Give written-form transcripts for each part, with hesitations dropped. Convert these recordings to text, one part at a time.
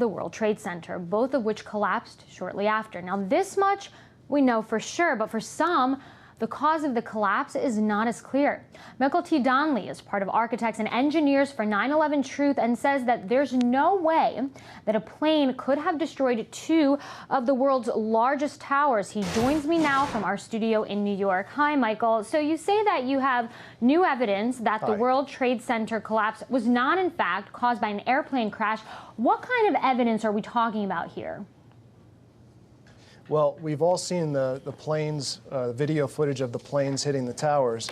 the World Trade Center, both of which collapsed shortly after. Now, this much we know for sure, but for some, the cause of the collapse is not as clear. Michael T. Donnelly is part of Architects and Engineers for 9/11 Truth and says that there's no way that a plane could have destroyed two of the world's largest towers. He joins me now from our studio in New York. Hi, Michael. So you say that you have new evidence that the World Trade Center collapse was not, in fact, caused by an airplane crash. What kind of evidence are we talking about here? Well, we've all seen the planes, video footage of the planes hitting the towers,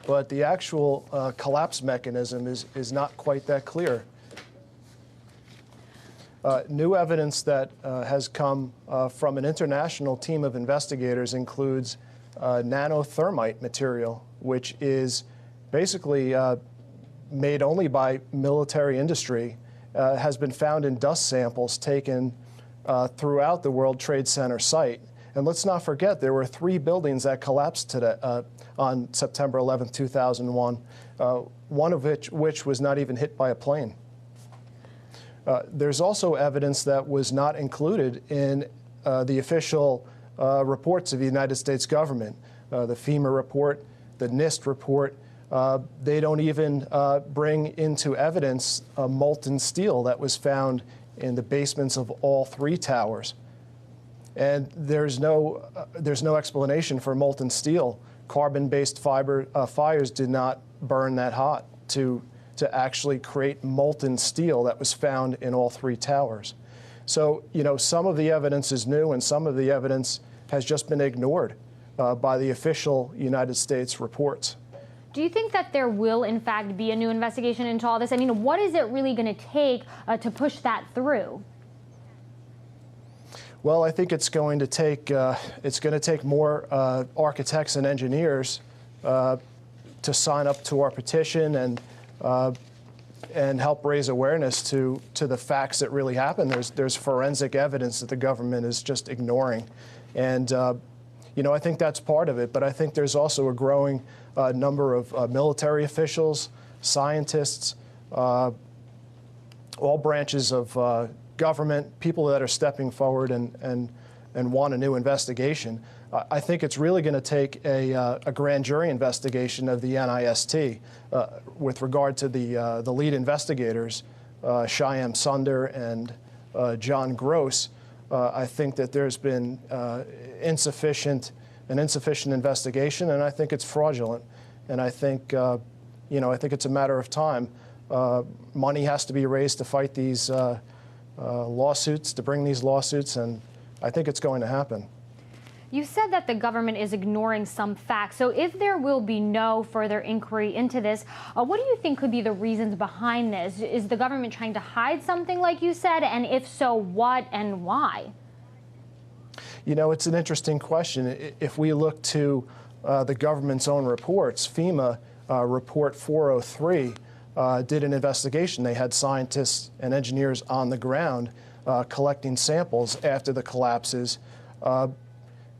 but the actual collapse mechanism is not quite that clear. New evidence that has come from an international team of investigators includes nanothermite material, which is basically made only by military industry, has been found in dust samples taken throughout the World Trade Center site. And let's not forget, there were 3 buildings that collapsed today, on September 11, 2001, one of which was not even hit by a plane. There's also evidence that was not included in the official reports of the United States government. The FEMA report, the NIST report, they don't even bring into evidence molten steel that was found in the basements of all 3 towers. And there's no explanation for molten steel. Carbon-based fires did not burn that hot to actually create molten steel that was found in all 3 towers. So, you know, some of the evidence is new and some of the evidence has just been ignored by the official United States reports. Do you think that there will, in fact, be a new investigation into all this? I mean, what is it really going to take to push that through? Well, I think it's going to take more architects and engineers to sign up to our petition and help raise awareness to the facts that really happened. There's forensic evidence that the government is just ignoring, and you know, I think that's part of it. But I think there's also a growing number of military officials, scientists, all branches of government, people that are stepping forward and want a new investigation. I think it's really going to take a grand jury investigation of the NIST with regard to the lead investigators, Shyam Sunder and John Gross. I think that there's been an insufficient investigation, and I think it's fraudulent. And I think, you know, I think it's a matter of time. Money has to be raised to fight these lawsuits, to bring these lawsuits, and I think it's going to happen. You said that the government is ignoring some facts. So if there will be no further inquiry into this, what do you think could be the reasons behind this? Is the government trying to hide something, like you said? And if so, what and why? You know, it's an interesting question. If we look to the government's own reports, FEMA Report 403 did an investigation. They had scientists and engineers on the ground collecting samples after the collapses.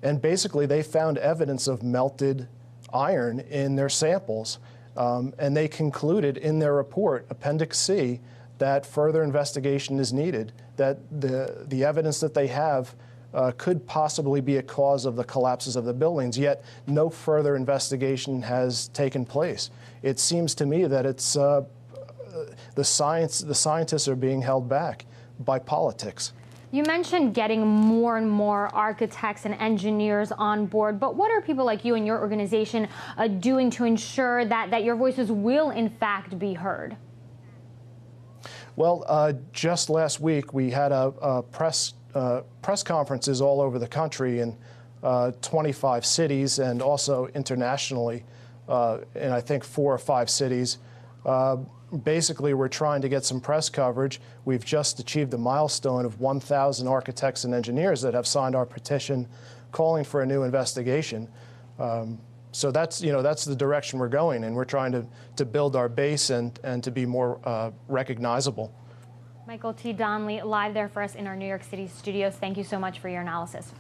And basically, they found evidence of melted iron in their samples. And they concluded in their report, Appendix C, that further investigation is needed, that the evidence that they have could possibly be a cause of the collapses of the buildings, yet no further investigation has taken place. It seems to me that it's the scientists are being held back by politics. You mentioned getting more and more architects and engineers on board, but what are people like you and your organization doing to ensure that your voices will, in fact, be heard? Well, just last week, we had a press conferences all over the country in 25 cities and also internationally in, I think, 4 or 5 cities. Basically, we're trying to get some press coverage. We've just achieved a milestone of 1,000 architects and engineers that have signed our petition calling for a new investigation. So that's, you know, that's the direction we're going, and we're trying to build our base and to be more recognizable. Michael T. Donnelly, live there for us in our New York City studios. Thank you so much for your analysis.